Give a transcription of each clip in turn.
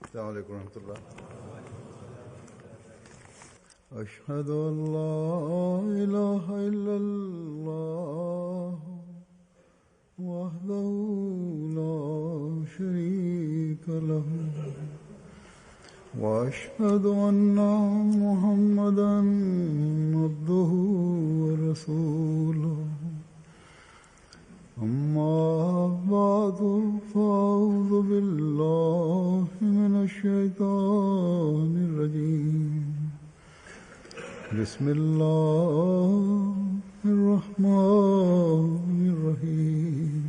السلام عليكم ورحمة الله. أشهد أن لا إله إلا الله وحده لا شريك له وأشهد أن محمدا عبده ورسوله. أما بعد فأعوذ بالله من الشيطان الرجيم. بسم الله الرحمن الرحيم.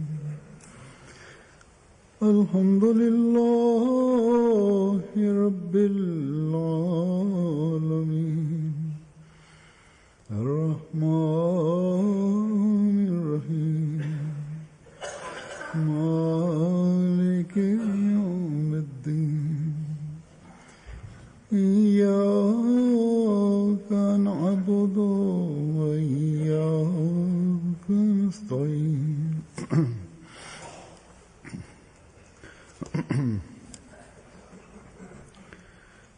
الحمد لله رب العالمين الرحمن الرحيم مالك يوم الدين. إياك نعبد وإياك نستعين.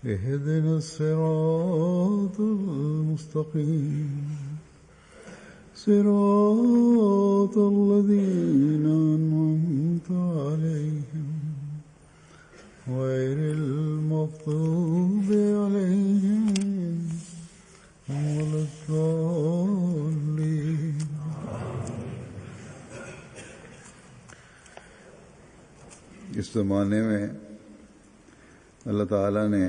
اهدنا الصراط المستقيم صراط الذين أنعمت عليهم غير المغضوب عليهم ولا الضالين. इस ज़माने में अल्लाह ताला ने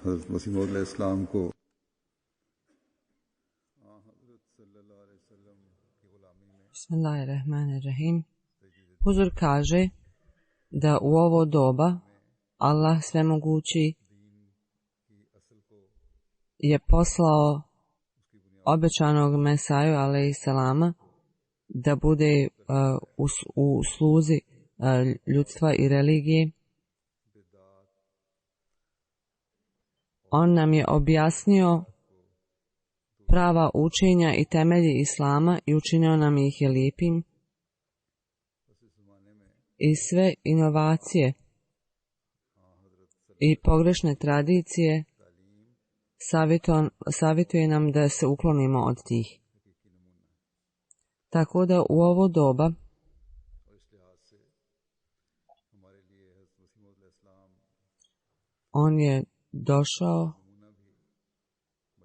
हज़रत मसीह मौऊद अलैहिस्सलाम को Bismillahirrahmanirrahim. Huzur kaže da u ovo doba Allah svemogući je poslao obećanog Mesaju alejselama da bude u sluzi ljudstva i religije. On nam je objasnio prava učenja i temelji Islama i učinio nam ih je lijepim. I sve inovacije i pogrešne tradicije savjetuje nam da se uklonimo od tih. Tako da u ovo doba on je došao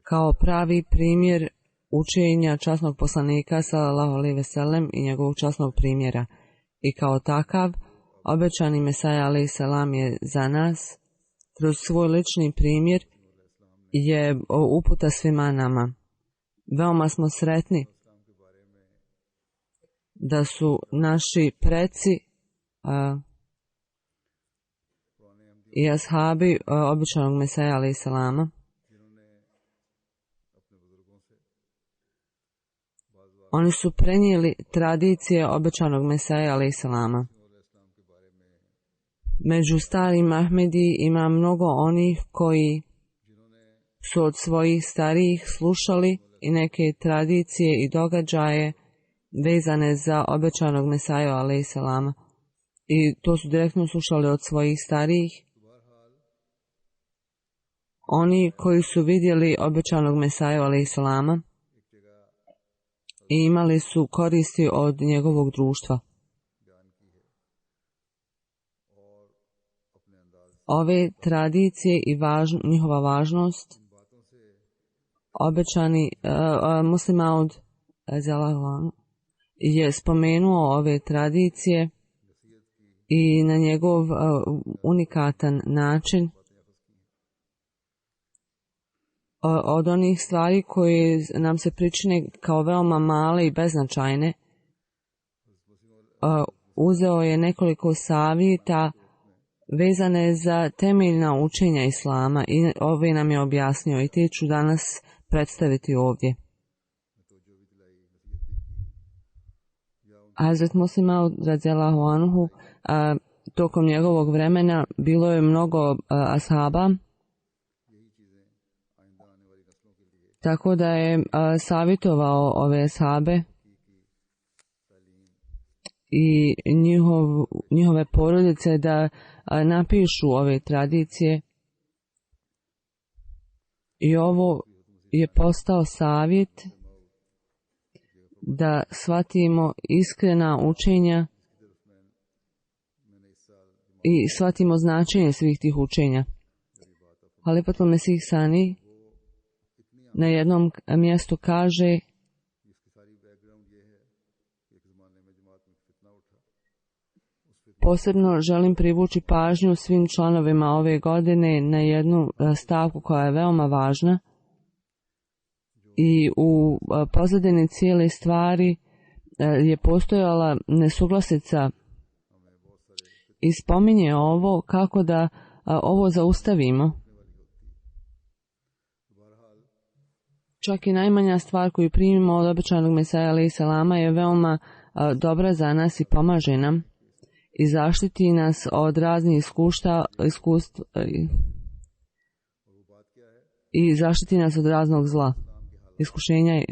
kao pravi primjer učenja časnog poslanika sallallahu alejhi ve sellem i njegovog časnog primjera. I kao takav, obećani Mesaja alejselam je za nas, kroz svoj lični primjer, je uputa svima nama. Veoma smo sretni da su naši preci i ashabi obećanog Mesaja alejselama oni su prenijeli tradicije obećanog Mesaja alejselama. Među starim Ahmedi ima mnogo onih koji su od svojih starijih slušali i neke tradicije i događaje vezane za obećanog Mesaju alejselama. I to su direktno slušali od svojih starijih. Oni koji su vidjeli obećanog Mesaju alejselama i imali su koristi od njegovog društva. Ove tradicije i njihova važnost obećani Muslim Maud je spomenuo ove tradicije i na njegov unikatan način od onih stvari koje nam se pričine kao veoma male i beznačajne. Uzeo je nekoliko savjeta vezane za temeljna učenja Islama i ove nam je objasnio i te ću danas predstaviti ovdje. Hazret Muslim Maud radijallahu anhu, tokom njegovog vremena bilo je mnogo ashaba, tako da je savjetovao ove ashabe i njihove porodice da napišu ove tradicije. I ovo je postao savjet da shvatimo iskrena učenja i shvatimo značenje svih tih učenja. Halifatul Mesih Sani na jednom mjestu kaže: posebno želim privući pažnju svim članovima ove godine na jednu stavku koja je veoma važna i u pozadini cijele stvari je postojala nesuglasica i spominje ovo kako da ovo zaustavimo. Čak i najmanja stvar koju primimo od običajnog Mesaja alejhi selama je veoma dobra za nas i pomaže nam i zaštiti nas od raznih iskustva i zaštiti nas od raznog zla.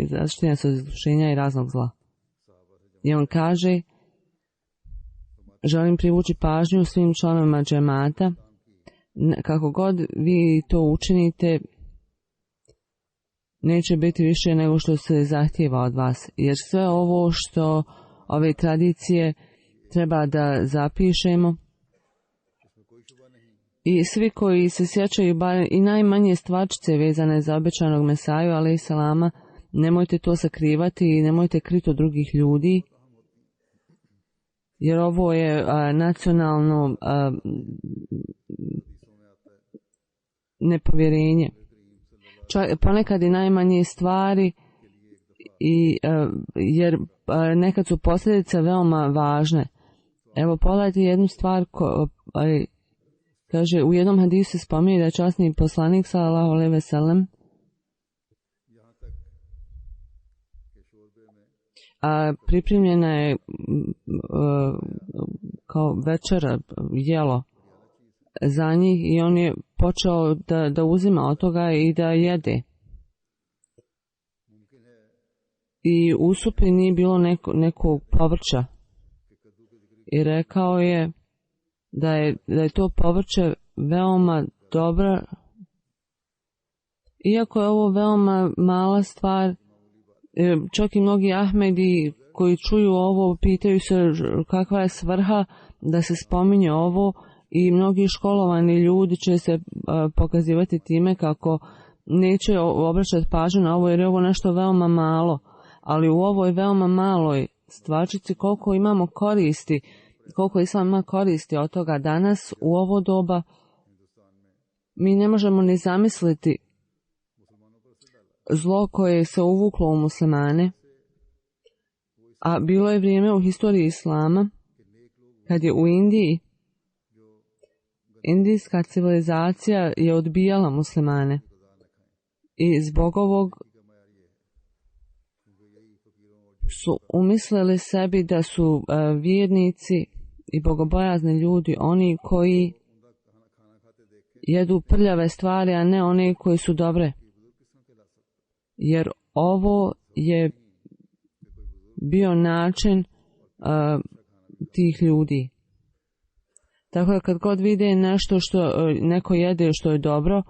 Zaštiti nas od iskušenja i raznog zla. I on kaže: želim privući pažnju svim članovima džemata, kako god vi to učinite, neće biti više nego što se zahtijeva od vas, jer sve ovo što ove tradicije treba da zapišemo i svi koji se sjećaju bar i najmanje stvarčice vezane za običajnog Mesaju alejhi selama, nemojte to sakrivati i nemojte kriti od drugih ljudi, jer ovo je nacionalno nepovjerenje. Ponekad i najmanje stvari jer nekad su posljedice veoma važne. Evo, pogledajte jednu stvar, kaže, u jednom hadisu se spominje da je časni poslanik sallallahu alejhi ve sellem pripremljena je kao večera, jelo za njih i on je počeo da uzima od toga i da jede. I u supi nije bilo nekog povrća. I rekao je da je to povrće veoma dobro. Iako je ovo veoma mala stvar, čak i mnogi Ahmedi koji čuju ovo pitaju se kakva je svrha da se spominje ovo, i mnogi školovani ljudi će se pokazivati time kako neće obraćati pažnju na ovo jer je ovo nešto veoma malo, ali u ovoj veoma maloj stvarčici koliko imamo koristi, koliko Islam ima koristi od toga danas u ovo doba, mi ne možemo ni zamisliti zlo koje se uvuklo u muslimane, a bilo je vrijeme u historiji Islama kad je u Indiji indijska civilizacija je odbijala muslimane i zbog ovog su umislili sebi da su vjernici i bogobojazni ljudi oni koji jedu prljave stvari, a ne one koji su dobre. Jer ovo je bio način tih ljudi. Tako da kad god vide nešto što neko jede što je dobro,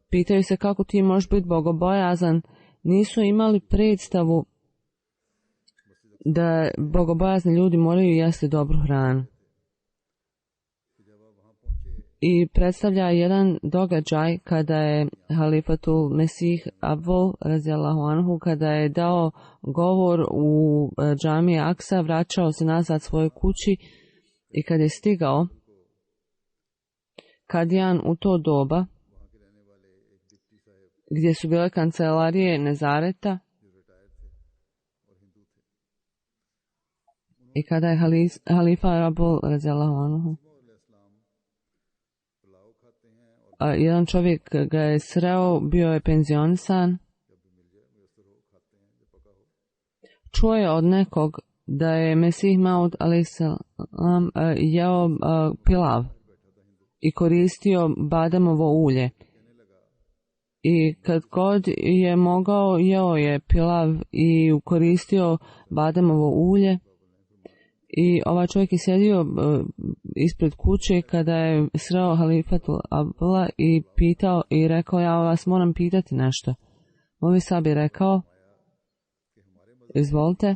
pitaju se kako ti možeš biti bogobojazan. Nisu imali predstavu da bogobojazni ljudi moraju jesti dobru hranu. I predstavlja jedan događaj kada je Halifatul Mesih Abul radijallahu anhu, kada je dao govor u džamiji Aksa, vraćao se nazad svojoj kući i kad je stigao Kadijan u to doba, gdje su bile kancelarije Nezareta, i kada je halifa Abul radijallahu anhu, jedan čovjek ga je sreo, bio je penzionisan, čuo je od nekog da je Mesih Maud alejhi selam jeo pilav i koristio bademovo ulje. I kad god je mogao, jeo je pilav i koristio bademovo ulje. I ovaj čovjek je sjedio ispred kuće kada je sreo halifatul Abdullah i pitao i rekao, ja vas moram pitati nešto. Ovi Sab je rekao, izvolite.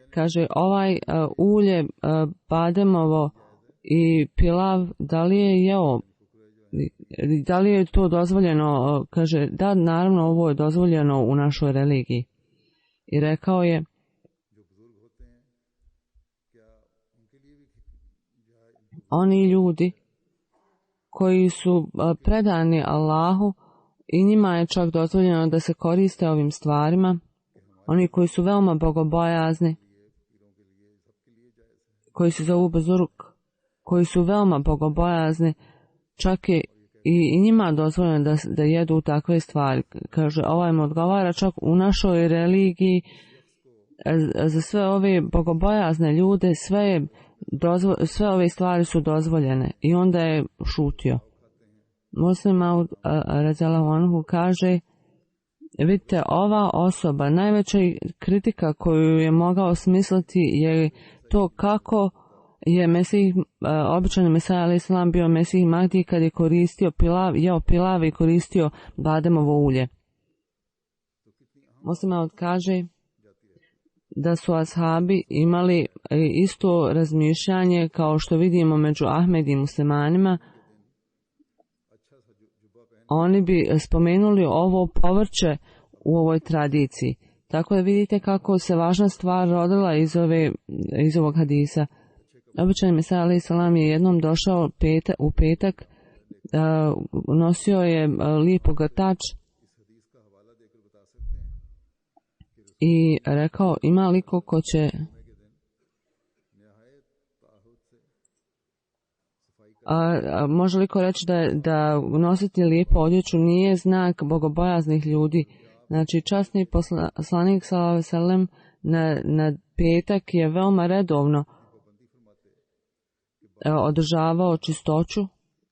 Kaže, ovaj ulje bademovo i pilav, da li je jeo, da li je to dozvoljeno? Kaže, da, naravno, ovo je dozvoljeno u našoj religiji. I rekao je, oni ljudi koji su predani Allahu i njima je čak dozvoljeno da se koriste ovim stvarima, oni koji su veoma bogobojazni, koji se zovu Bezuruk, koji su veoma bogobojazni, čak je i njima dozvoljeno da jedu takve stvari. Kaže, ovaj mu odgovara, čak u našoj religiji za sve ove bogobojazne ljude sve ove stvari su dozvoljene. I onda je šutio. Muslim Maud radijallahu anhu kaže, vidite, ova osoba, najveća kritika koju je mogao smisliti je to kako je Mesih, običani Mesija alejhi selam bio Mesih Mahdi kad je koristio jeo pilav i koristio bademovo ulje. Muslim Maud kaže da su ashabi imali isto razmišljanje kao što vidimo među Ahmed i muslimanima. Oni bi spomenuli ovo povrće u ovoj tradiciji. Tako da vidite kako se važna stvar rodila iz ovog hadisa. Običani Mesija alejhi selam je jednom došao u petak, nosio je lijep ogrtač i rekao, ima li ko će može li ko reći da nositi lijepu odjeću nije znak bogobojaznih ljudi. Znači, časni poslanik sallallahu alejhi ve sellem na petak je veoma redovno održavao čistoću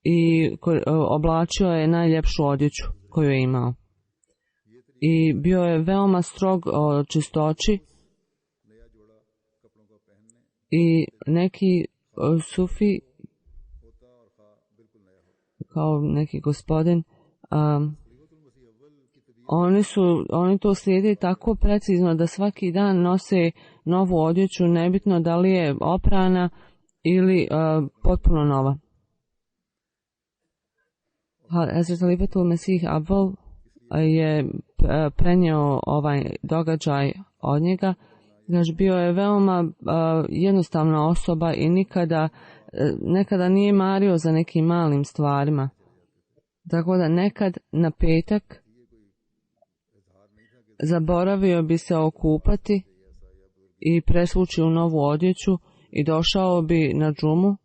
i oblačio je najljepšu odjeću koju je imao. I bio je veoma strog o čistoći i neki sufi, kao neki gospodin, oni to slijede tako precizno da svaki dan nose novu odjeću, nebitno da li je oprana ili potpuno nova. Hazret Halifatul Mesih Abdul je prenio ovaj događaj od njega. Znači, bio je veoma jednostavna osoba i nekada nije mario za nekim malim stvarima. Tako da nekad na petak zaboravio bi se okupati i presvući u novu odjeću i došao bi na džumu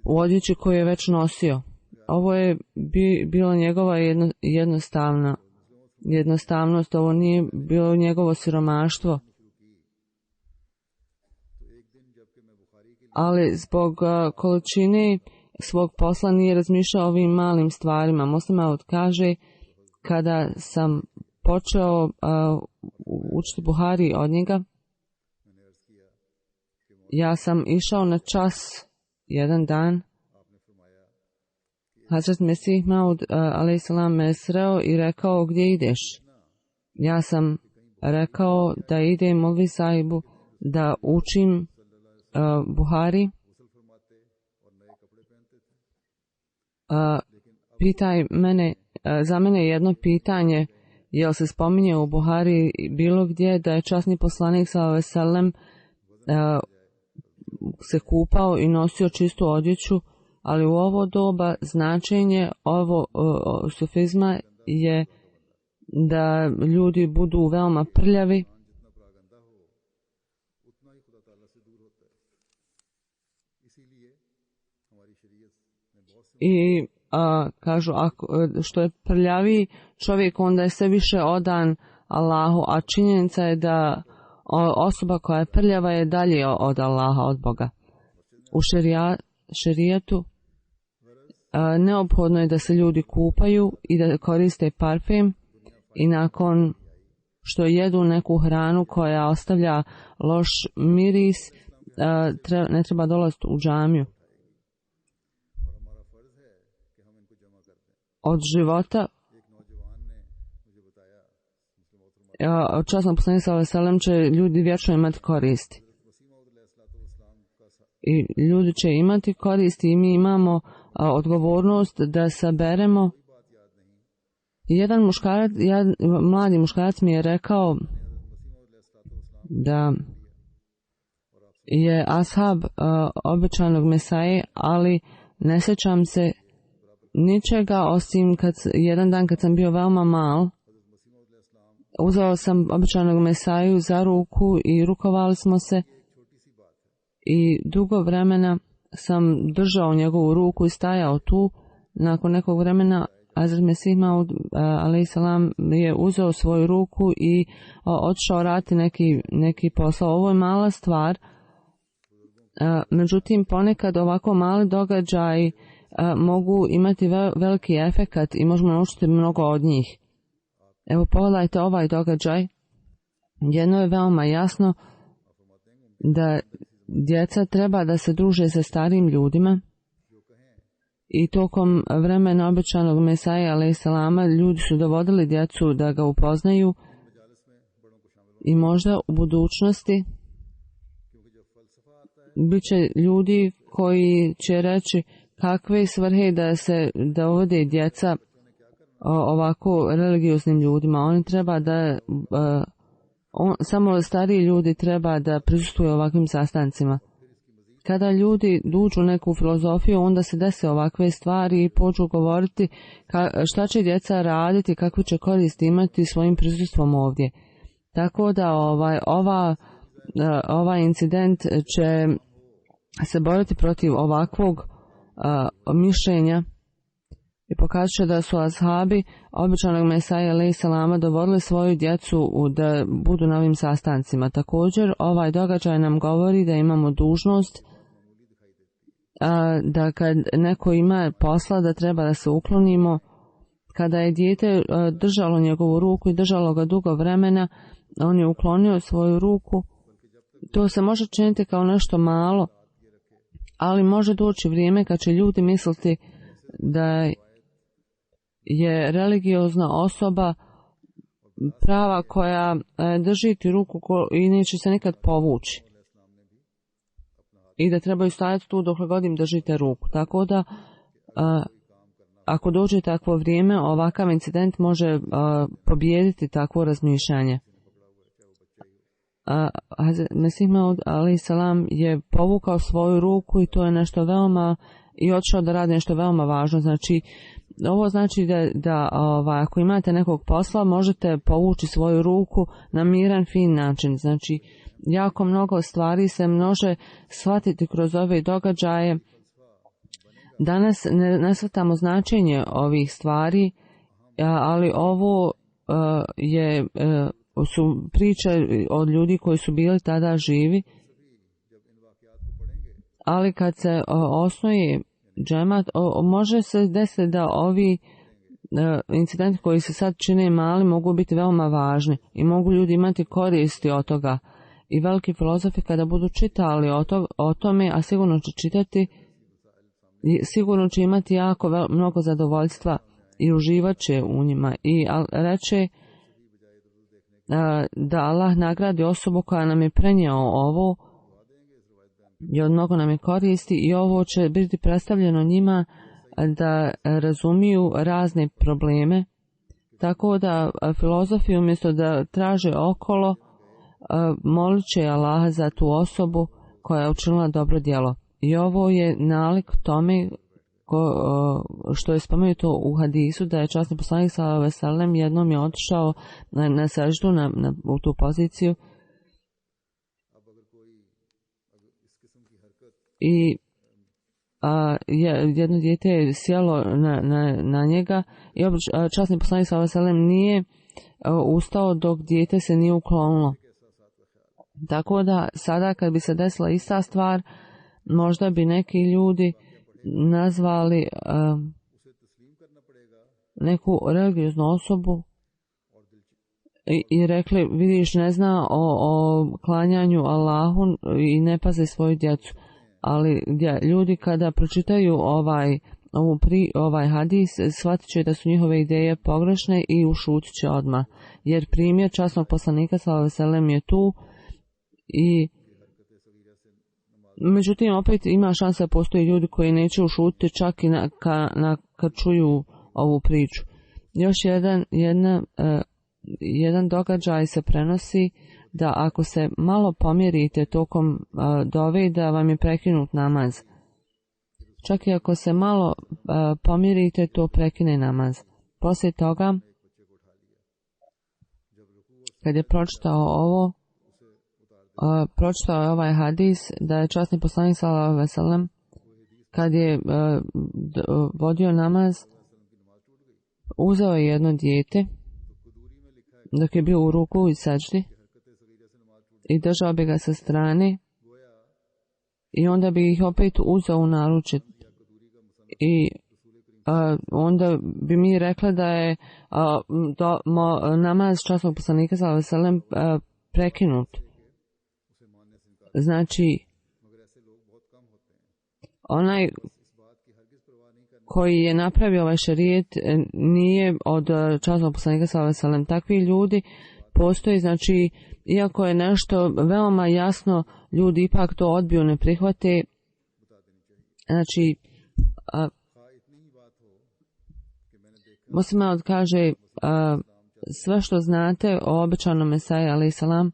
u odjeći koju je već nosio. Ovo je bilo njegova jednostavnost, ovo nije bilo njegovo siromaštvo. Ali zbog količine svog posla nije razmišljao o ovim malim stvarima. Muslim Maud kaže, kada sam počeo učiti Buhari od njega, ja sam išao na čas jedan dan. Hazret Mesih Maud alejhi selam me sreo i rekao, gdje ideš? Ja sam rekao da idem Molvi sahibu da učim Buhari. Pitaj mene, za mene jedno pitanje, jel se spominje u Buhari bilo gdje da je časni poslanik sallallahu alejhi ve sellem se kupao i nosio čistu odjeću, ali u ovo doba značenje sufizma je da ljudi budu veoma prljavi i kažu, što je prljaviji čovjek, onda je sve više odan Allahu, a činjenica je da osoba koja je prljava je dalje od Allaha, od Boga. U šerijatu neophodno je da se ljudi kupaju i da koriste parfem i nakon što jedu neku hranu koja ostavlja loš miris, ne treba dolaziti u džamiju. Od života časnog poslanika sallallahu alejhi ve sellem će ljudi vječno imati koristi. I ljudi će imati koristi i mi imamo odgovornost da saberemo. Jedan mladi muškarac mi je rekao da je ashab obećanog Mesaje, ali ne sjećam se ničega osim jedan dan kad sam bio veoma mal, uzeo sam obećanog Mesaju za ruku i rukovali smo se i dugo vremena sam držao njegovu ruku i stajao tu. Nakon nekog vremena Hazret Mesih Maud alejselam je uzeo svoju ruku i otišao raditi neki posao. Ovo je mala stvar, međutim ponekad ovako mali događaj mogu imati veliki efekat i možemo naučiti mnogo od njih. Evo pogledajte ovaj događaj. Jedno je veoma jasno, da djeca treba da se druže sa starim ljudima i tokom vremena obećanog Mesaja alejselama ljudi su dovodili djecu da ga upoznaju i možda u budućnosti bit će ljudi koji će reći kakve svrhe da se dovode djeca ovako religioznim ljudima. Oni treba da samo stariji ljudi treba da prisustvuju ovakvim sastancima. Kada ljudi duđu neku filozofiju, onda se dese ovakve stvari i pođu govoriti šta će djeca raditi, kakve će koristi imati svojim prisustvom ovdje. Tako da ovaj incident će se boriti protiv ovakvog mišljenja i pokazat će da su ashabi obećanog Mesaja alejselama dovodili svoju djecu da budu na ovim sastancima. Također ovaj događaj nam govori da imamo dužnost da kad neko ima posla da treba da se uklonimo. Kada je dijete držalo njegovu ruku i držalo ga dugo vremena, on je uklonio svoju ruku. To se može činiti kao nešto malo, ali može doći vrijeme kad će ljudi misliti da je religiozna osoba prava koja drži ti ruku i neće se nikad povući. I da trebaju stajati tu dok god im držite ruku. Tako da, ako dođe takvo vrijeme, ovakav incident može pobijediti takvo razmišljanje. Mesih Maud alejselam je povukao svoju ruku i to je nešto veoma, i otišao da radi nešto veoma važno. Znači, ovo znači da ako imate nekog posla, možete povući svoju ruku na miran, fin način. Znači, jako mnogo stvari se može shvatiti kroz ove događaje. Danas ne shvatamo značenje ovih stvari, ali ovo su priče od ljudi koji su bili tada živi. Ali kad se osnuje džemat, može se desiti da ovi incidenti koji se sad čine mali mogu biti veoma važni i mogu ljudi imati koristi od toga. I veliki filozofi kada budu čitali o tome, a sigurno će čitati, sigurno će imati jako mnogo zadovoljstva i uživat će u njima. I reče da Allah nagradi osobu koja nam je prenijela ovo i od mnogo nam je koristi i ovo će biti predstavljeno njima da razumiju razne probleme. Tako da filozofi umjesto da traže okolo, molit će Allaha za tu osobu koja je učinila dobro djelo. I ovo je nalik tome što je spomenuto u hadisu da je časni poslanik sallallahu alejhi ve sellem jednom je otišao na seždu u tu poziciju i jedno dijete je sjelo na njega i časni poslanik sallallahu alejhi ve sellem nije ustao dok dijete se nije uklonilo. Tako da sada kad bi se desila ista stvar, možda bi neki ljudi nazvali neku religioznu osobu i rekli, vidiš, ne zna o klanjanju Allahu i ne paze svoju djecu. Ali ljudi kada pročitaju ovaj hadis, shvatit će da su njihove ideje pogrešne i ušutit će odmah. Jer primjer časnog poslanika sallallahu alejhi ve sellem je tu i međutim opet ima šansa da postoji ljudi koji neće ušutiti čak i kad čuju ovu priču. Još jedan događaj se prenosi da ako se malo pomjerite tokom dove da vam je prekinut namaz. Čak i ako se malo pomjerite, to prekine namaz. Poslije toga, kad je pročitao je ovaj hadis da je časni poslanik sallallahu alejhi ve sellem kad je vodio namaz, uzeo je jedno dijete dok je bio u ruku i sećdi i držao bi ga sa strane i onda bi ih opet uzeo u naručje i onda bi mi rekli da je namaz časnog poslanika sallallahu alejhi ve sellem prekinut. Znači, onaj koji je napravio ovaj šerijet nije od časnog poslanika sallallahu alejhi ve sellem. Takvi ljudi postoji, znači, iako je nešto veoma jasno, ljudi ipak to odbiju, ne prihvate. Znači, Muslim kaže, sve što znate o obećanom Mesaji alejhi selam,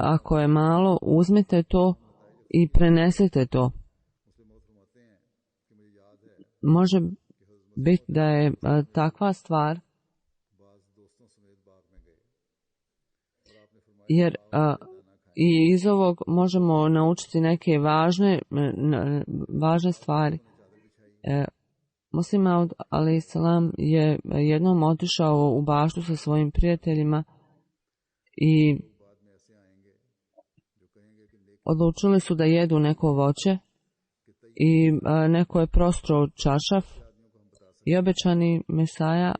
ako je malo, uzmite to i prenesete to. Može biti da je takva stvar, jer i iz ovog možemo naučiti neke važne stvari. Muslim Maud alejhi selam je jednom otišao u baštu sa svojim prijateljima i odlučili su da jedu neko voće i neko je prostro čašaf i obećani Mesaja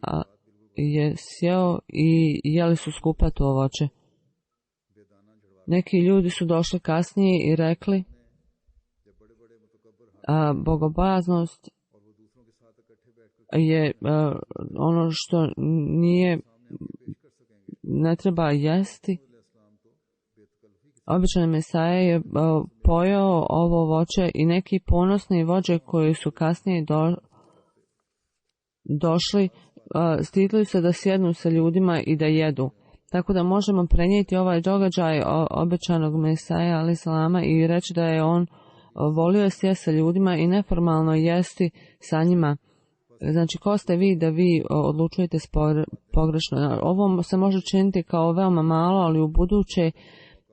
je sjeo i jeli su skupa to voće. Neki ljudi su došli kasnije i rekli, bogobojaznost je ono što ne treba jesti. Običan Mesaja je pojeo ovo voće i neki ponosni vođe koji su kasnije došli, stidili se da sjednu sa ljudima i da jedu. Tako da možemo prenijeti ovaj događaj obećanog Mesaja alejhi selama i reći da je on volio sjesti sa ljudima i neformalno jesti sa njima. Znači, ko ste vi da vi odlučujete pogrešno? Ovo se može činiti kao veoma malo, ali u buduće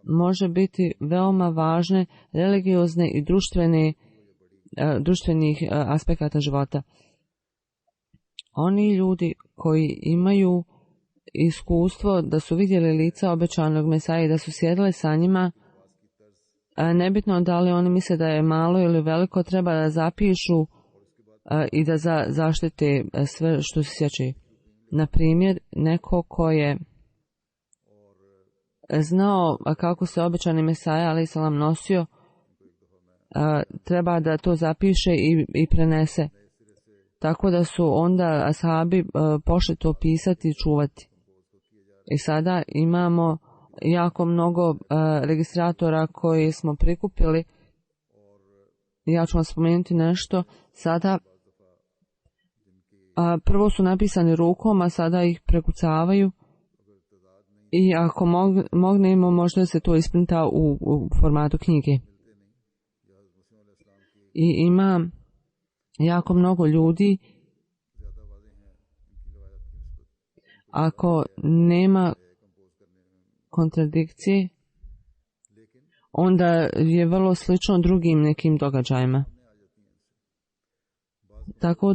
može biti veoma važne religiozne i društvenih aspekata života. Oni ljudi koji imaju iskustvo da su vidjeli lica obećanog Mesaje i da su sjedili sa njima, nebitno da li oni misle da je malo ili veliko, treba da zapišu i da zaštite sve što se sjeća. Na primjer, neko ko je znao kako se obećani Mesaja alejhi selam nosio, treba da to zapiše i prenese. Tako da su onda ashabi pošli to pisati i čuvati. I sada imamo jako mnogo registratora koji smo prikupili. Ja ću vam spomenuti nešto. Sada prvo su napisani rukom, a sada ih prekucavaju. I ako mognemo, možda se to isprinta u formatu knjige. I ima jako mnogo ljudi. Ako nema kontradikcije, onda je vrlo slično drugim nekim događajima. Tako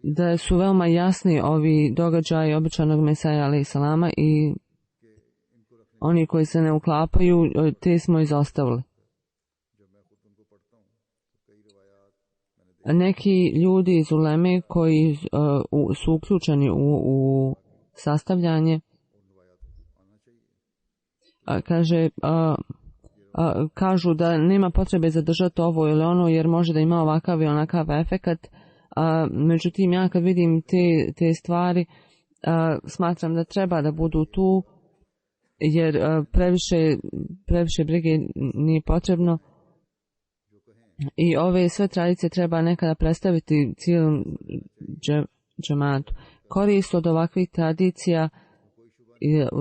da su veoma jasni ovi događaji obećanog Mesaja alejhi selama i oni koji se ne uklapaju, te smo izostavili. Neki ljudi iz uleme koji su uključeni u sastavljanje kažu da nema potrebe zadržati ovo ili ono jer može da ima ovakav i onakav efekat. Međutim, ja kad vidim te stvari, smatram da treba da budu tu jer previše brige nije potrebno i ove sve tradicije treba nekada predstaviti cijelom džematu. Korist od ovakvih tradicija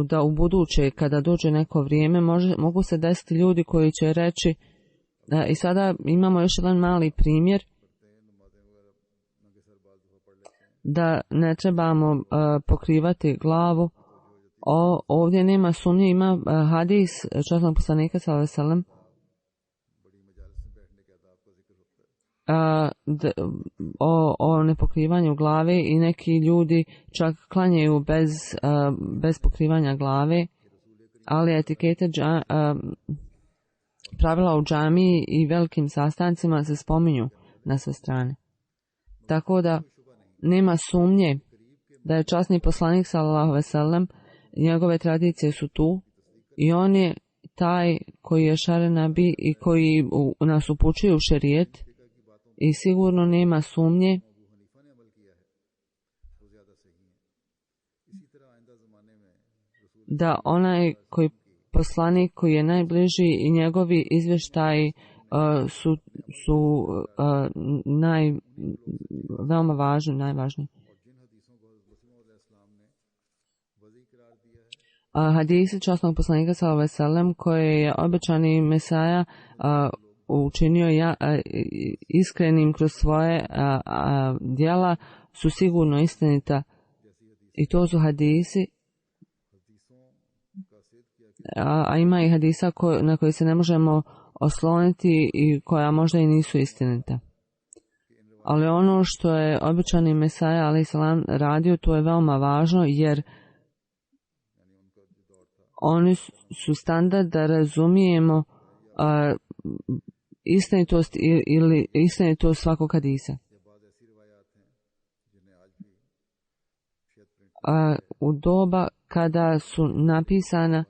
da u buduće kada dođe neko vrijeme mogu se desiti ljudi koji će reći i sada imamo još jedan mali primjer da ne trebamo pokrivati glavu. Ovdje nema sumnje, ima hadis časnog poslanika sallallahu alejhi ve sellem o nepokrivanju glave i neki ljudi čak klanjaju bez pokrivanja glave, ali etikete pravila u džamiji i velikim sastancima se spominju na sve strane. Tako da nema sumnje da je časni poslanik sallallahu alejhi ve sellem, njegove tradicije su tu i on je taj koji je šare nabi i koji nas upućuje u šerijet i sigurno nema sumnje da onaj koji poslanik koji je najbliži i njegovi izvještaji su veoma važni, najvažniji. Hadisi časnog poslanika sallallahu alejhi ve sellem koje je obećani Mesaja učinio iskrenim kroz svoje djela su sigurno istinita i to su hadisi, a ima i hadisa na koje se ne možemo osloniti i koja možda i nisu istinita. Ali ono što je obećani Mesaja alejhi selam radio, to je veoma važno jer oni su standard da razumijemo istinitost ili istinitost svakog hadisa. U doba kada su napisana,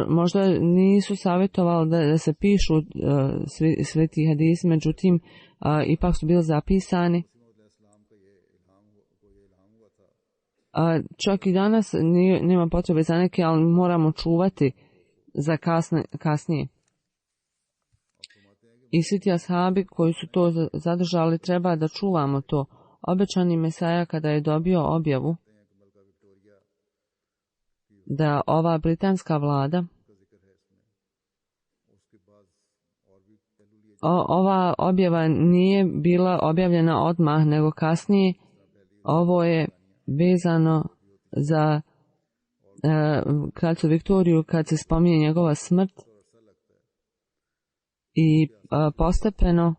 možda nisu savjetovali da se pišu svi ti hadisi, međutim ipak su bili zapisani. Čak i danas nema potrebe za neke, ali moramo čuvati za kasnije. I svi ti ashabi koji su to zadržali, treba da čuvamo to. Obećani Mesaja kada je dobio objavu da ova britanska vlada, ova objava nije bila objavljena odmah, nego kasnije. Ovo je vezano za kraljicu Viktoriju kad se spominje njegova smrt i postepeno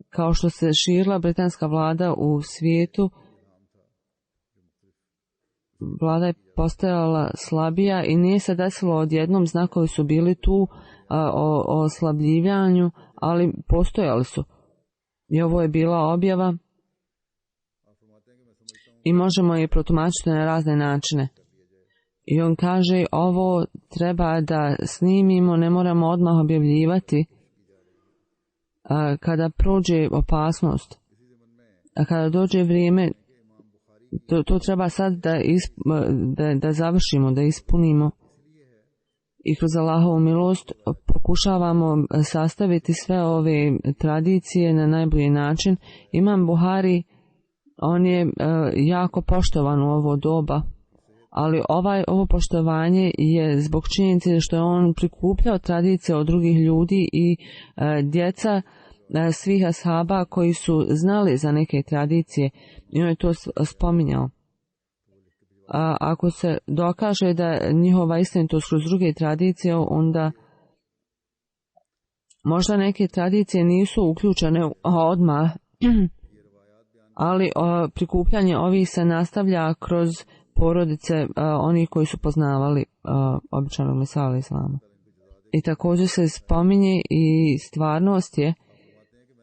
kao što se širila britanska vlada u svijetu, vlada je postajala slabija i nije se desilo odjednom, znakovi su bili tu o oslabljivanju, ali postojali su. I ovo je bila objava i možemo je protumačiti na razne načine. I on kaže, ovo treba da snimimo, ne moramo odmah objavljivati kada prođe opasnost. A kada dođe vrijeme, to treba sad da završimo, da ispunimo. I kroz Allahovu milost pokušavamo sastaviti sve ove tradicije na najbolji način. Imam Buhari, on je jako poštovan u ovo doba, ali ovo poštovanje je zbog činjenice što je on prikupljao tradicije od drugih ljudi i djeca svih ashaba koji su znali za neke tradicije i on je to spominjao. Ako se dokaže da njihova istinitost kroz druge tradicije, onda možda neke tradicije nisu uključene odmah, ali prikupljanje ovih se nastavlja kroz porodice onih koji su poznavali običanog Mesija alejhi selama. I također se spominje i stvarnost je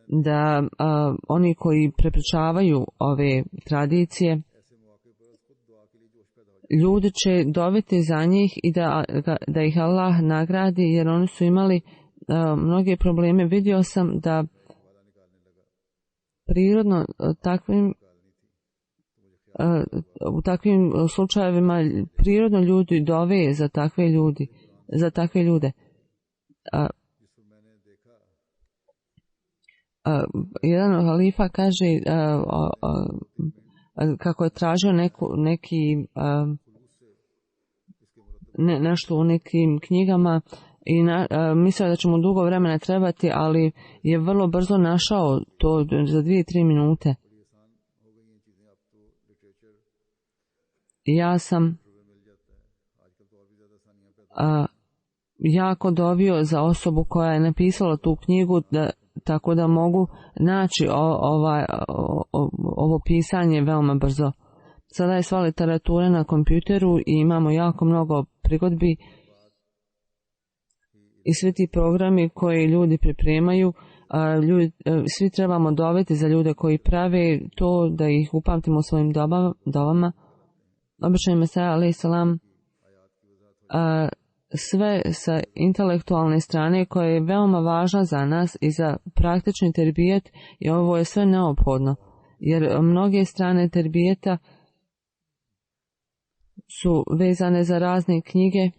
da oni koji prepričavaju ove tradicije ljudi će doviti za njih i da ih Allah nagradi, jer oni su imali mnoge probleme. Vidio sam da prirodno u takvim slučajevima prirodno ljudi dove za takve ljude. Jedan halifa kaže kako je tražio nešto u nekim knjigama i mislio da će mu dugo vremena trebati, ali je vrlo brzo našao to za 2-3 minute. Ja sam jako dovio za osobu koja je napisala tu knjigu, tako da mogu naći ovo pisanje veoma brzo. Sada je sva literatura na kompjuteru i imamo jako mnogo prigodbi i svi ti programi koji ljudi pripremaju. Svi trebamo doveti za ljude koji prave to, da ih upamtimo u svojim dovama. Obični Mesaja alejhi selam sve sa intelektualne strane koja je veoma važna za nas i za praktični terbijet, i ovo je sve neophodno, jer mnoge strane terbijeta su vezane za razne knjige,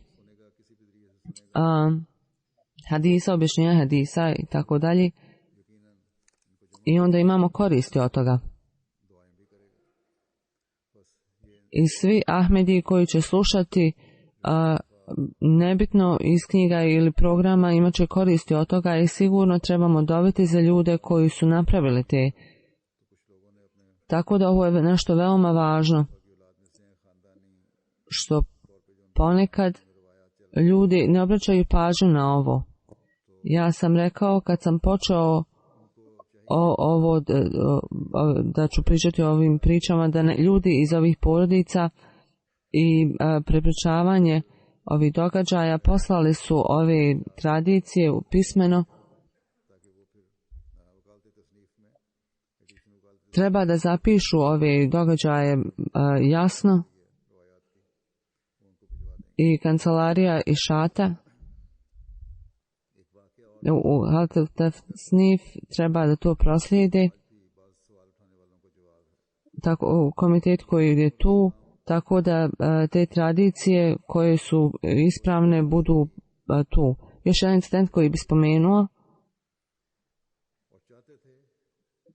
hadisa, objašnjenja hadisa i tako dalje, i onda imamo koristi od toga. I svi Ahmedi koji će slušati nebitno iz knjiga ili programa imat će koristi od toga, i sigurno trebamo dobiti za ljude koji su napravili te. Tako da ovo je nešto veoma važno, što ponekad ljudi ne obraćaju pažnju na ovo. Ja sam rekao kad sam počeo da ću pričati o ovim pričama, da ljudi iz ovih porodica i prepričavanje ovih događaja poslali su ove tradicije u pismeno. Treba da zapišu ove događaje jasno, i kancelarija i šata u Haltel Tasnif treba da to proslijede, tako u komitet koji je tu, tako da te tradicije koje su ispravne budu tu. Još jedan incident koji bi spomenuo,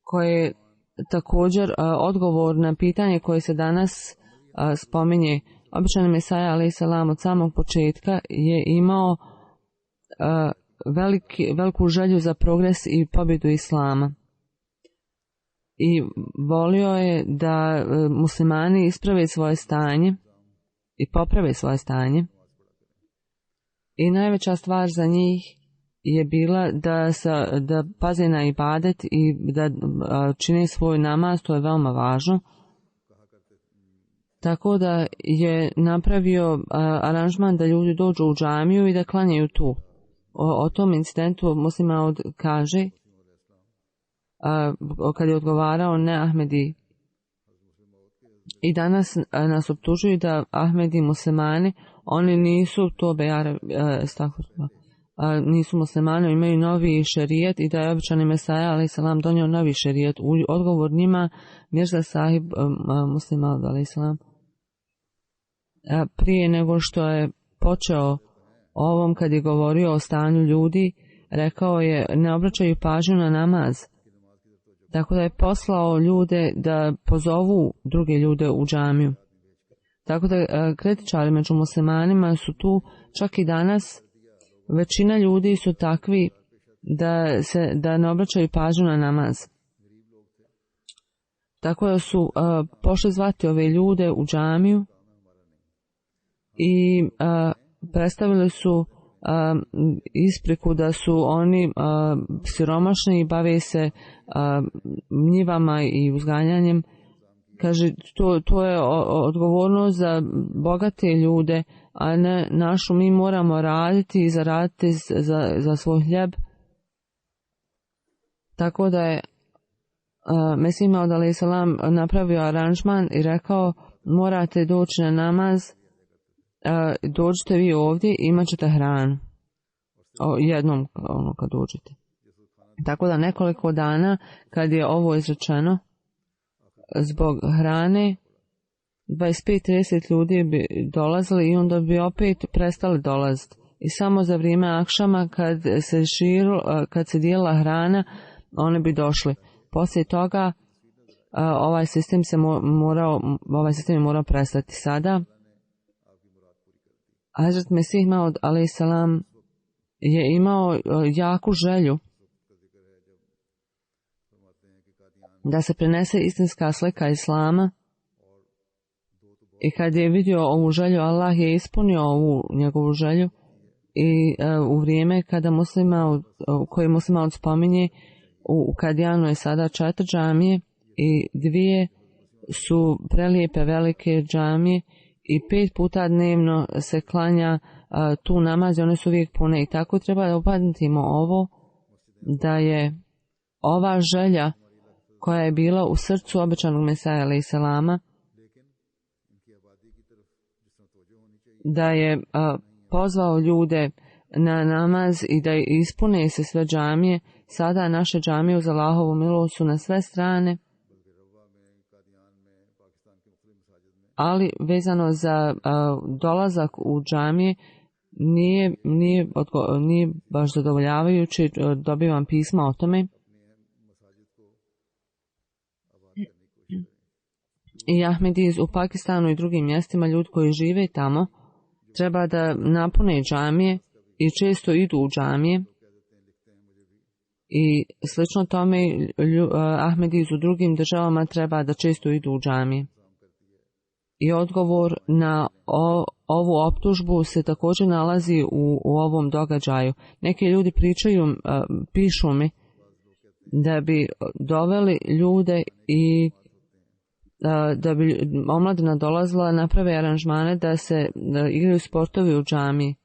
koji je također odgovor na pitanje koje se danas spominje. Običan Mesaja alejhi selam od samog početka je imao veliku želju za progres i pobjedu Islama. I volio je da muslimani isprave svoje stanje i poprave svoje stanje. I najveća stvar za njih je bila da paze na ibadet i da čine svoj namaz, to je veoma važno. Tako da je napravio aranžman da ljudi dođu u džamiju i da klanjaju tu. O tom incidentu Muslima kaže, kad je odgovarao ne Ahmedi. I danas nas optužuju da Ahmedi muslimani, oni nisu to nisu muslimani, imaju novi šerijet, i da je običani Mesaja alejhi selam donio novi šerijet. Odgovor njima Mirza Sahib Muslima alejhi selam, prije nego što je počeo ovom, kad je govorio o stanju ljudi, rekao je ne obraćaju pažnju na namaz. Tako da je poslao ljude da pozovu druge ljude u džamiju. Tako da kritičari među muslimanima su tu, čak i danas većina ljudi su takvi da ne obraćaju pažnju na namaz. Tako da su pošli zvati ove ljude u džamiju i predstavili su ispriku da su oni siromašni i bave se njivama i uzganjanjem. Kaže, to je odgovornost za bogate ljude, a ne našu. Mi moramo raditi i zaraditi za svoj hljeb. Tako da je Mesih Maud alejhi selam napravio aranžman i rekao morate doći na namaz, dođite vi ovdje i imat ćete hranu. Jednom kad dođete. Tako da nekoliko dana kad je ovo izrečeno, zbog hrane 25-30 ljudi bi dolazili i onda bi opet prestali dolaziti. I samo za vrijeme akšama kad se dijelila hrana, oni bi došli. Poslije toga ovaj sistem je morao prestati. Sada Hazrat Mesih Maud alejhi selam je imao jaku želju da se prenese istinska slika Islama i kad je vidio ovu želju, Allah je ispunio ovu njegovu želju i u vrijeme kada koje Muslim Maud spominje, u Kadijanu je sada 4 džamije i 2 su prelijepe velike džamije i 5 puta dnevno se klanja tu namaz i one su uvijek pune. I tako treba da upamtimo ovo, da je ova želja koja je bila u srcu obećanog Mesaja alejhi selama, da je pozvao ljude na namaz i da ispune se sve džamije. Sada naše džamije uz Allahovu milost su na sve strane, ali vezano za dolazak u džamije nije baš zadovoljavajući. Dobivam pisma o tome. I Ahmedis u Pakistanu i drugim mjestima, ljudi koji žive tamo, treba da napune džamije i često idu u džamije. I slično tome Ahmedis u drugim državama treba da često idu u džamije. I odgovor na ovu optužbu se također nalazi u ovom događaju. Neki ljudi pišu mi da bi doveli ljude i da bi omladina dolazila, naprave aranžmane da se igraju sportovi u džamiji.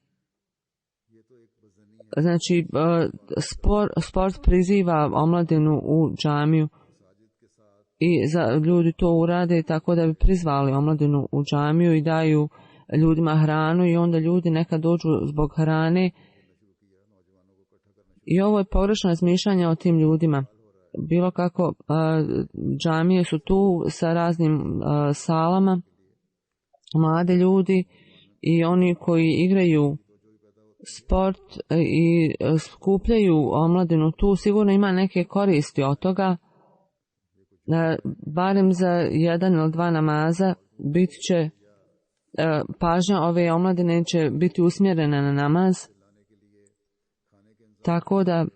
Znači, sport priziva omladinu u džamiju i ljudi to urade tako da bi prizvali omladinu u džamiju i daju ljudima hranu i onda ljudi nekad dođu zbog hrane. I ovo je pogrešno razmišljanje o tim ljudima. Bilo kako, džamije su tu sa raznim salama, mlade ljudi i oni koji igraju sport i skupljaju omladinu tu, sigurno ima neke koristi od toga. Barem za 1 ili 2 namaza bit će pažnja ove omladine će biti usmjerena na namaz. Tako da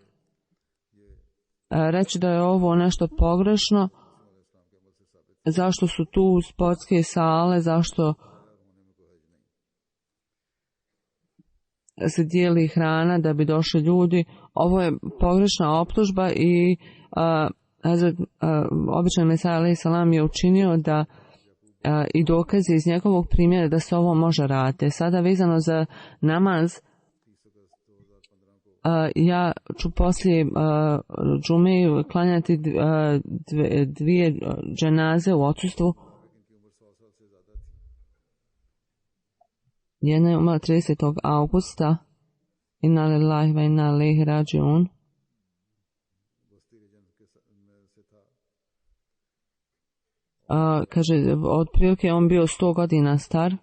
reći da je ovo nešto pogrešno, zašto su tu sportske sale, zašto se dijeli hrana da bi došli ljudi, ovo je pogrešna optužba i običan Mesaja alejhi selam je učinio da i dokazi iz njegovog primjera da se ovo može raditi. Sada vezano za namaz, ja ću poslije džume klanjati 2 dženaze u odsustvu. Jedna je umrla 30. augusta. Inna lillahi wa inna ilaihi rađiun. Kaže, otprilike on bio 100 godina star.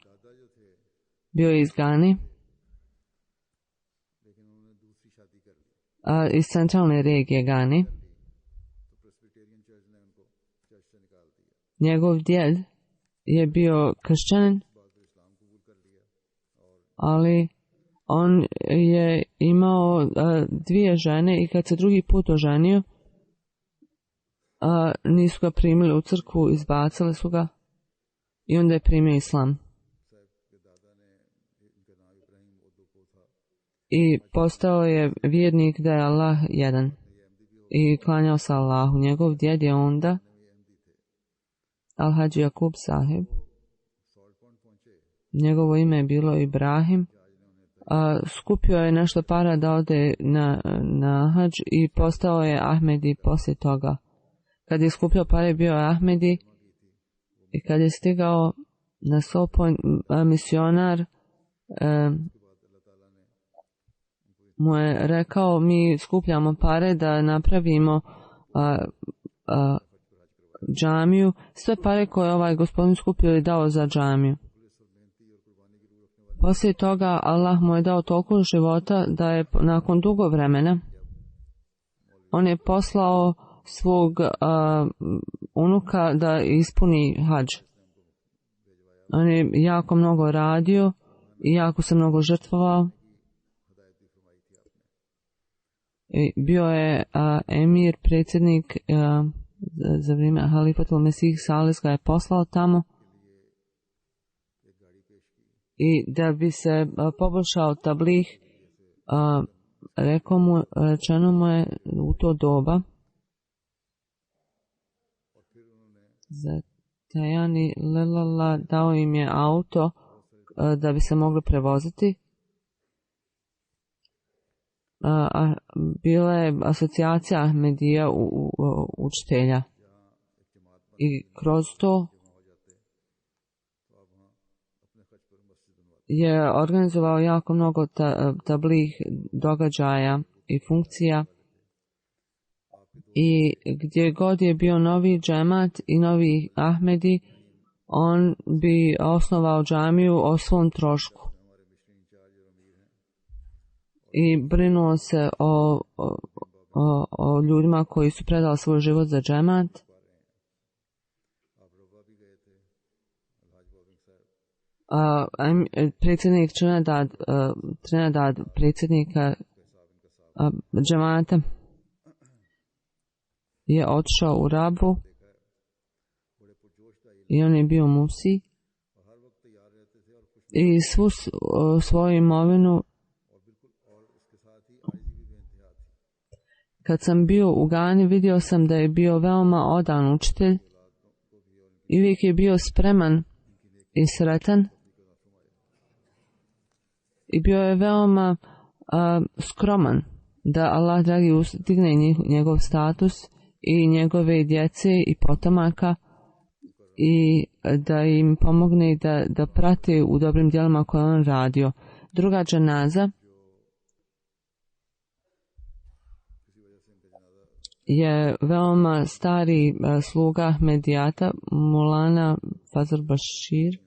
Bio je iz Gane. Iz centralne regije Gane. Njegov djed je bio kršćanin, ali on je imao 2 žene i kad se drugi put oženio, nisu ga primili u crkvu, izbacili su ga i onda je primio islam. I postao je vjernik da je Allah jedan i klanjao se Allahu. Njegov djed je onda Al-Hadži Jakub Sahib. Njegovo ime je bilo Ibrahim. Skupio je nešto para da ode na hadž i postao je Ahmedi poslije toga. Kad je skupio pare, bio je Ahmedi i kad je stigao Nasopoj misionar mu je rekao, mi skupljamo pare da napravimo džamiju, sve pare koje ovaj gospodin skupio i dao za džamiju. Poslije toga Allah mu je dao toliko života da je nakon dugo vremena on je poslao svog unuka da ispuni hadž. On je jako mnogo radio i jako se mnogo žrtvovao. Bio je emir, predsjednik za vrijeme Halifatul Mesih Sales ga je poslao tamo i da bi se poboljšao tablih, rečeno mu je u to doba za Tajani Lelala dao im je auto da bi se mogli prevoziti. Bila je asocijacija Ahmedija učitelja i kroz to je organizovao jako mnogo tablih događaja i funkcija i gdje god je bio novi džemat i novi Ahmedi, on bi osnovao džamiju o svom trošku i brinuo se o ljudima koji su predali svoj život za džemat. Predsjednik Trinidad predsjednika džemata je otišao u Rabu i on je bio musi i svu svoju imovinu. Kad sam bio u Gani, vidio sam da je bio veoma odan učitelj i uvijek je bio spreman i sretan i bio je veoma skroman da Allah dragi digne njegov status i njegove djece i potomaka i da im pomogne da prate u dobrim djelima koje on radio. Druga dženaza je veoma stari sluga Ahmedijata, Mulana Fazl Bashir.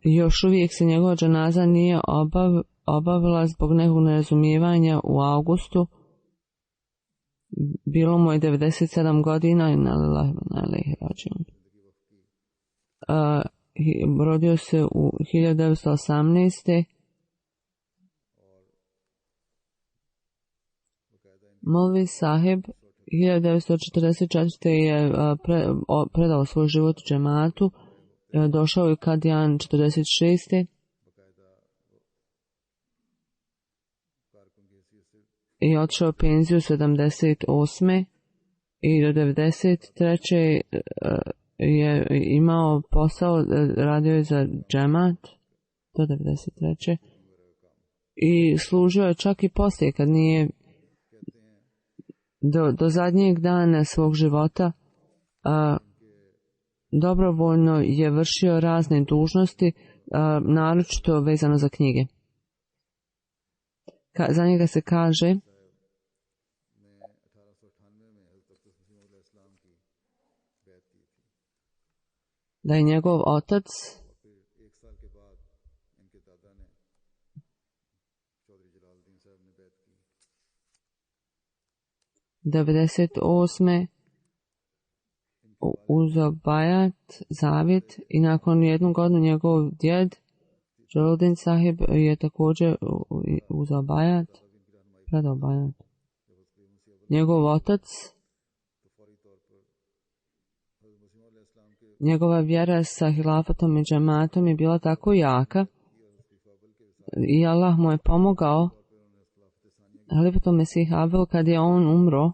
Još uvijek se njegova dženaza nije obavila zbog nekog nerazumijevanja u augustu. Bilo mu je 97 godina i rodio se u 1918. Molvi Sahib 1944. je predao svoj život džematu. Došao je Kadijan 46. i otišao penziju 78. i do 93. je imao posao, radio je za džemat do 93. i služio je čak i poslije kad nije do zadnjeg dana svog života dobrovoljno je vršio razne dužnosti, naročito vezano za knjige. Za njega se kaže da je njegov otac '98. uzeo bajat, zavjet i nakon jednu godinu njegov djed Jalaluddin Sahib je također uzeo bajat, predao bajat. Njegov otac, njegova vjera sa hilafatom i džematom je bila tako jaka i Allah mu je pomogao Halifatul Mesih Abel kad je on umro.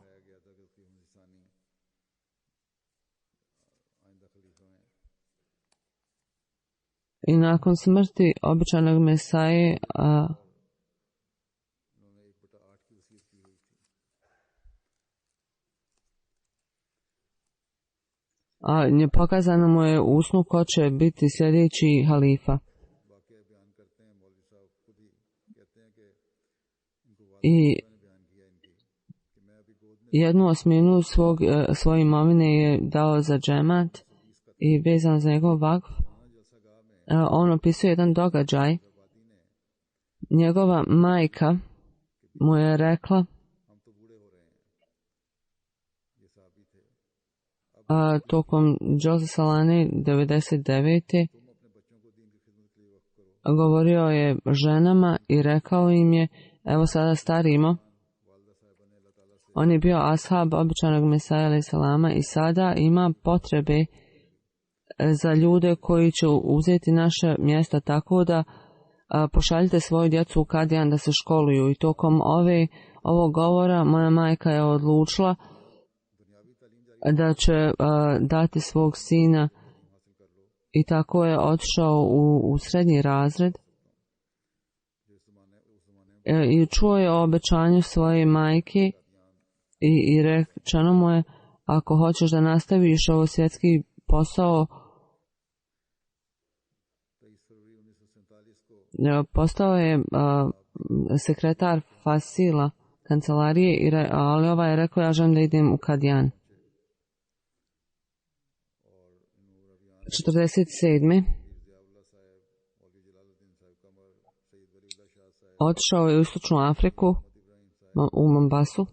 I nakon smrti običajnog Mesaje pokazano mu je u snu ko će biti sljedeći halifa. I 1/8 svoje imovine je dao za džemat i vezano za njegov vakf. On opisuje jedan događaj. Njegova majka mu je rekla tokom Džoza Salane 99. govorio je ženama i rekao im je, evo sada starimo. On je bio ashab običanog Mesaja alaih salama i sada ima potrebe za ljude koji će uzeti naše mjesta, tako da pošaljite svoju djecu u Kadijan da se školuju. I tokom ovog govora moja majka je odlučila da će dati svog sina i tako je otišao u srednji razred i čuo je o obećanju svoje majke i rečeno mu je, ako hoćeš da nastaviš ovo svjetski posao, postao je sekretar Fasila kancelarije, ali ovaj je rekao, ja želim da idem u Kadijan. 47. Otišao je u Istočnu Afriku, u Mombasu,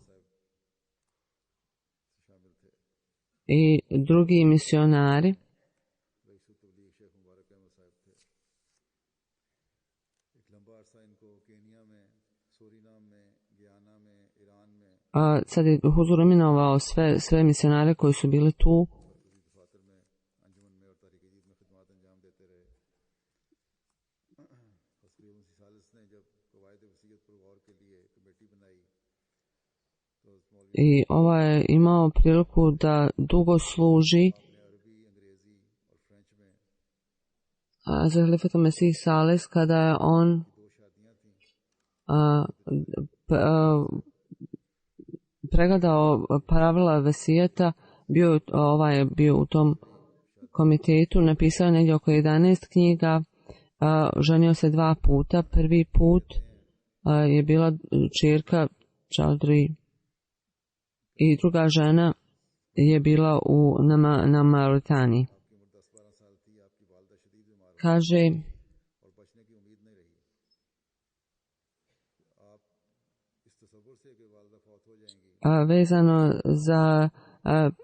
i drugi misionari sad je Huzur imenovao sve misionare koji su bili tu. I je imao priliku da dugo služi za halifata Mesih Sales kada je on pregledao pravila vesijeta, bio u tom komitetu, napisao je negdje oko 11 knjiga, ženio se 2 puta. Prvi put je bila čerka Čaudri i druga žena je bila na Mauritaniji. Kaže, vezano za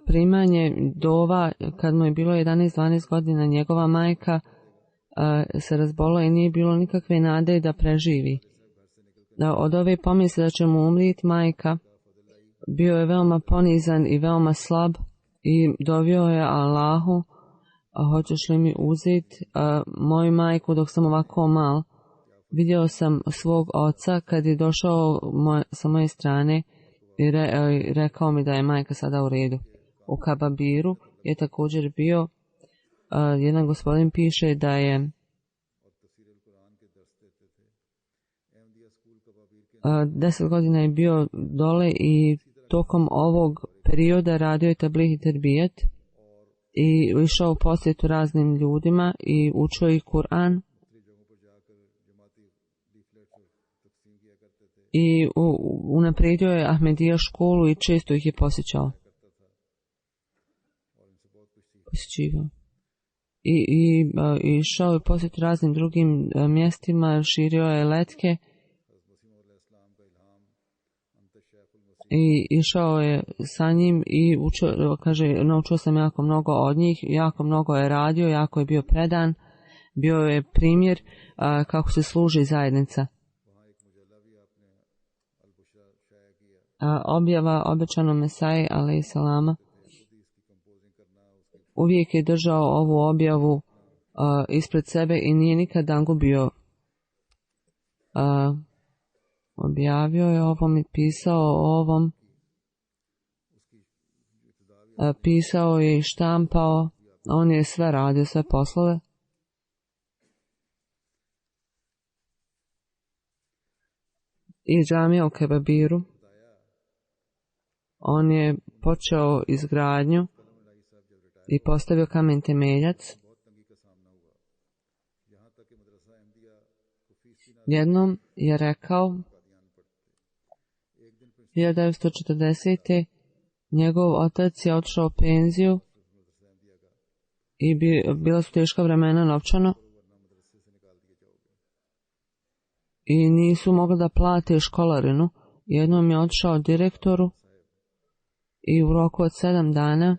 primanje dova, kad mu je bilo 11-12 godina, njegova majka se razbolila i nije bilo nikakve nade da preživi. Od ove pomisli da će mu umriti majka, bio je veoma ponizan i veoma slab i dovio je Allahu, hoćeš li mi uzeti moju majku dok sam ovako mal? Vidio sam svog oca kad je došao sa moje strane i rekao mi da je majka sada u redu. U Kababiru je također bio, jedan gospodin piše da je 10 godina je bio dole i tokom ovog perioda radio je tabligh i terbijet i išao u posjetu raznim ljudima i učio ih Kur'an i unaprijedio je Ahmedija školu i često ih je posjećao. I išao je posjetu raznim drugim mjestima, širio je letke i išao je sa njim i naučio sam jako mnogo od njih, jako mnogo je radio, jako je bio predan, bio je primjer kako se služi zajednica. Objava obećanom Mesaji alaih salama, uvijek je držao ovu objavu ispred sebe i nije nikad dan gubio. Objavio je ovom i pisao o ovom, pisao je i štampao, on je sve radio, sve poslove. I džamija u Kebabiru, on je počeo izgradnju i postavio kamen temeljac. Jednom je rekao 1940. njegov otac je otišao u penziju i bila su teška vremena novčano i nisu mogli da plate školarinu. Jednom je otišao direktoru i u roku od 7 dana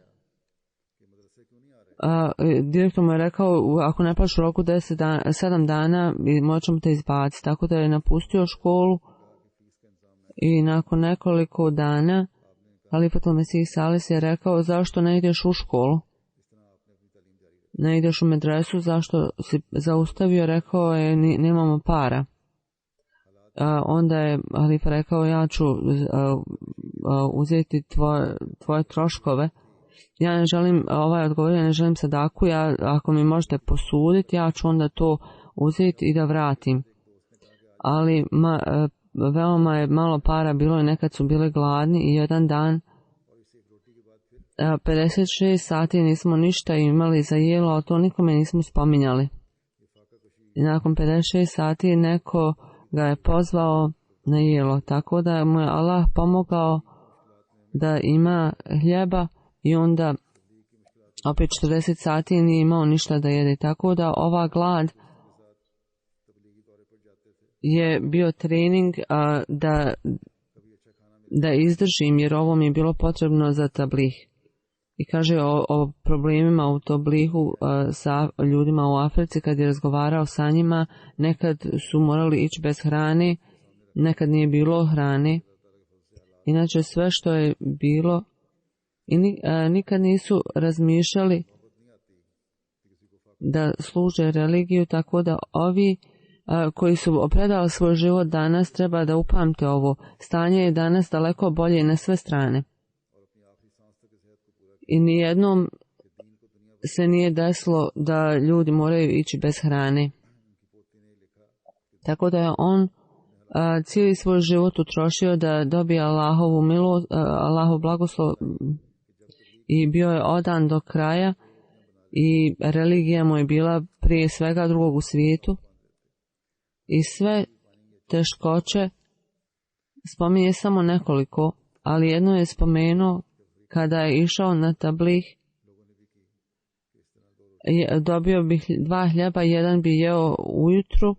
direktor mu je rekao ako ne plaćaš u roku 7 dana morat ćemo te izbaciti, tako da je napustio školu i nakon nekoliko dana Halifatul Mesih Salis je rekao zašto ne ideš u školu, ne ideš u medresu, zašto si zaustavio, rekao je nemamo para. Onda je Halifa rekao ja ću uzeti tvoje troškove. Ja ne želim, odgovorio, ne želim sadaku, ako mi možete posuditi, ja ću onda to uzeti i da vratim. Ali veoma je malo para bilo i nekad su bili gladni i jedan dan 56 sati nismo ništa imali za jelo, a to nikome nismo spominjali. I nakon 56 sati neko ga je pozvao na jelo, tako da mu je Allah pomogao da ima hljeba i onda opet 40 sati nije imao ništa da jede, tako da ova glad je bio trening da izdržim, jer ovo mi je bilo potrebno za tablih. I kaže o problemima u tablihu sa ljudima u Africi, kad je razgovarao sa njima, nekad su morali ići bez hrane, nekad nije bilo hrane. Inače sve što je bilo i nikad nisu razmišljali da služe religiju, tako da ovi koji su predali svoj život danas treba da upamte ovo. Stanje je danas daleko bolje na sve strane. I nijednom se nije desilo da ljudi moraju ići bez hrane. Tako da je on cijeli svoj život utrošio da dobije Allahovu milost, Allahov blagoslov i bio je odan do kraja i religija mu je bila prije svega drugog u svijetu. I sve teškoće spominje samo nekoliko, ali jedno je spomenuo kada je išao na tablih, dobio bih 2 hljeba, jedan bi jeo ujutru,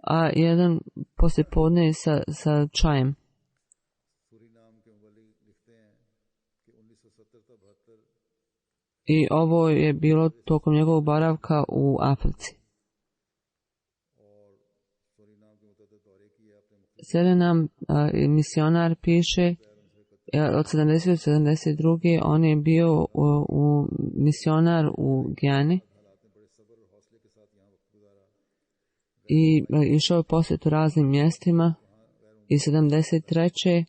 a jedan poslijepodne sa čajem. I ovo je bilo tokom njegovog boravka u Africi. Surinam misionar piše od 70. do 72. on je bio misionar u Gijani i išao je posjetu raznim mjestima i 73.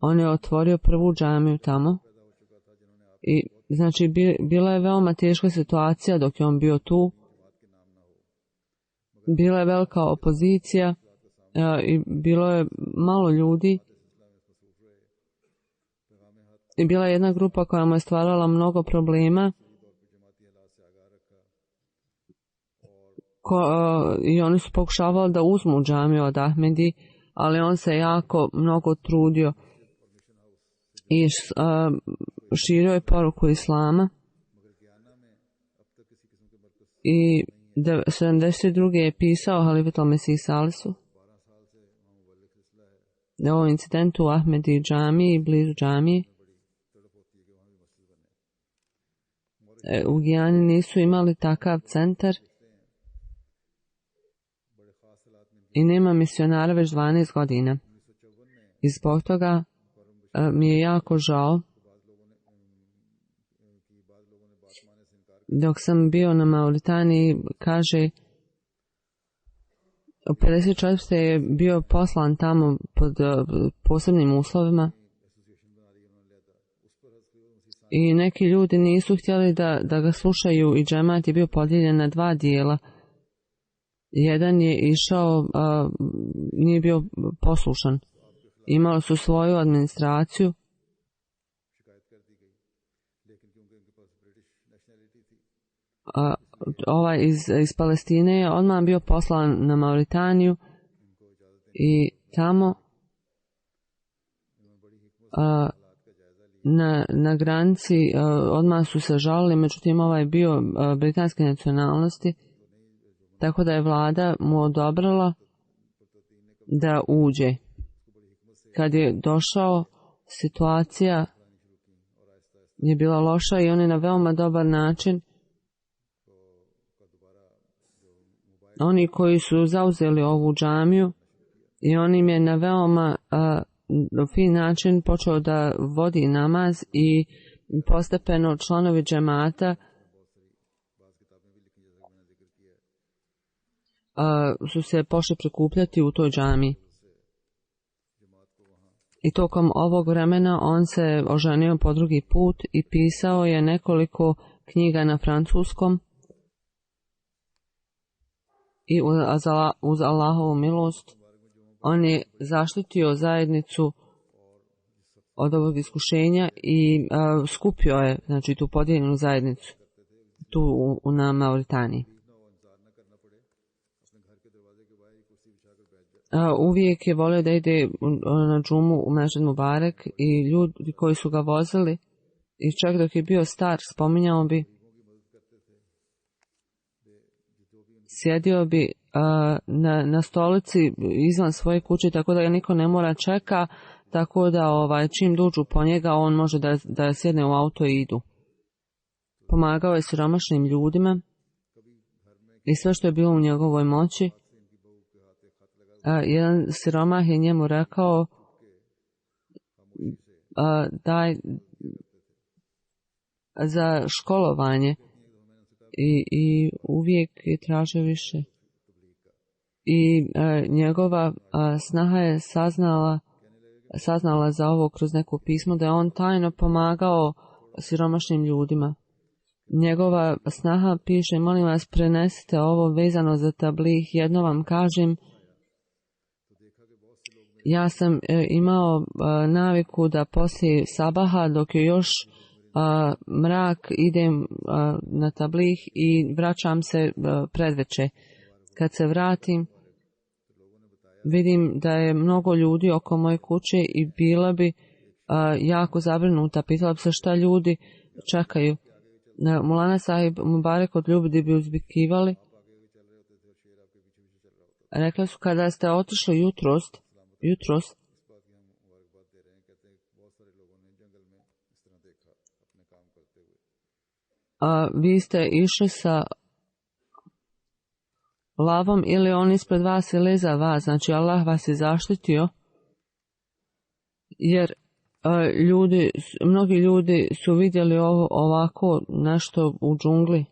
on je otvorio prvu džamiju tamo i znači bila je veoma teška situacija dok je on bio tu, bila je velika opozicija i bilo je malo ljudi i bila je jedna grupa koja mu je stvarala mnogo problema i oni su pokušavali da uzmu džamiju od Ahmedi, ali on se jako mnogo trudio i širio je poruku islama i 72. je pisao Halifatul Mesih Salisu o ovom incidentu u Ahmedi džamiji, blizu džamije. U Gijani nisu imali takav centar i nema misionara već 12 godina. I zbog toga mi je jako žao. Dok sam bio na Mauritaniji, kaže, u 54. je bio poslan tamo pod posebnim uslovima i neki ljudi nisu htjeli da ga slušaju i džemat je bio podijeljen na 2 dijela. Jedan je išao, nije bio poslušan. Imali su svoju administraciju ovaj iz Palestine je odmah bio poslan na Mauritaniju i tamo na granici odmah su se žalili, međutim ovaj bio britanske nacionalnosti, tako da je vlada mu odobrila da uđe. Kad je došao, situacija je bila loša i on je na veoma dobar način, oni koji su zauzeli ovu džamiju, i on im je na veoma fin način počeo da vodi namaz i postepeno članovi džemata su se pošli prikupljati u toj džamiji. I tokom ovog vremena on se oženio po drugi put i pisao je nekoliko knjiga na francuskom i uz Allahovu milost on je zaštitio zajednicu od ovog iskušenja i skupio je, znači, tu podijeljenu zajednicu tu na Mauritaniji. Uvijek je volio da ide na džumu u Mesdžid Mubarek i ljudi koji su ga vozili, i čak dok je bio star, spominjao bi, sjedio bi na stolici izvan svoje kuće, tako da ga niko ne mora čeka, tako da čim dođu po njega on može da sjedne u auto i idu. Pomagao je siromašnim ljudima i sve što je bilo u njegovoj moći. Jedan siromah je njemu rekao daj za školovanje, i uvijek je tražio više. I njegova snaha je saznala za ovo kroz neko pismo, da je on tajno pomagao siromašnim ljudima. Njegova snaha piše, molim vas prenesite ovo vezano za tablih, jedno vam kažem, ja sam imao naviku da poslije sabaha, dok je još mrak, idem na tablih i vraćam se predveče. Kad se vratim, vidim da je mnogo ljudi oko moje kuće i bila bi jako zabrinuta. Pitala bi se šta ljudi čekaju. Mulana Sahib Mubarek od ljudi bi uzvikivali. Rekla su, kada ste otišli jutros, vi ste išli sa lavom ili on ispred vas ili za vas, znači Allah vas je zaštitio, jer mnogi ljudi su vidjeli ovo ovako nešto u džungli.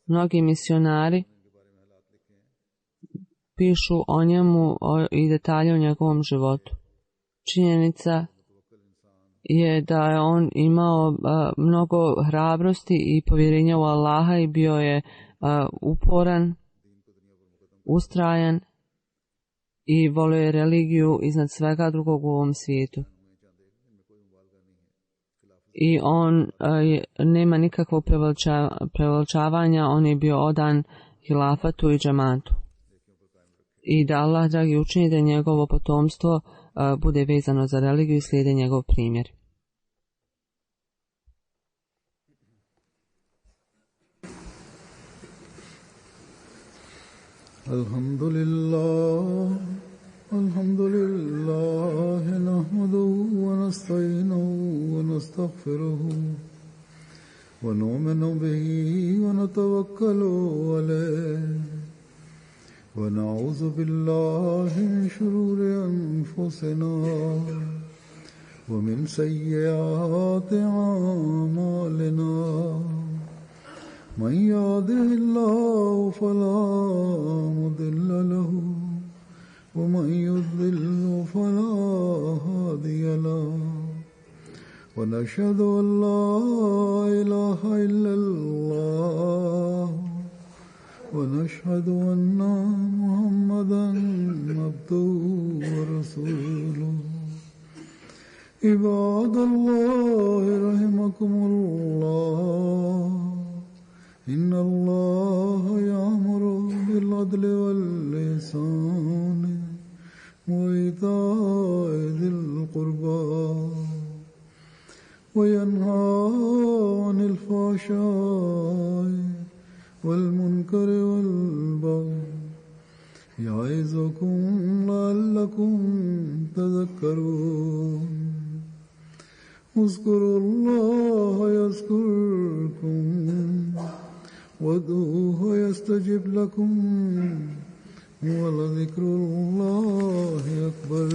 Mnogi misionari pišu o njemu i detalje o njegovom životu. Činjenica je da je on imao mnogo hrabrosti i povjerenja u Allaha i bio je uporan, ustrajan i volio je religiju iznad svega drugog u ovom svijetu. I on nema nikakvog preveličavanja, on je bio odan hilafatu i džematu. I da Allah, dragi, učini da njegovo potomstvo bude vezano za religiju i slijede njegov primjer. Alhamdulillah, nahmaduhu wa nasta'inuhu wa nastaghfiruhu wa nu'minu bihi wa natawakkalu alayhi wa na'udhu billahi min shururi anfusina wa min sayyiati a'malina. من يهده الله فلا مضل له ومن يضلل فلا هادي له ونشهد أن لا إله إلا الله ونشهد أن محمدا عبده ورسوله. عباد الله رحمكم الله إن الله يأمر بالعدل والإحسان وإيتاء ذي القربى وينهى عن الفحشاء والمنكر والبغي يعظكم لعلكم تذكرون اذكروا الله يذكركم وادعوه يستجب لكم ولذكر الله أكبر.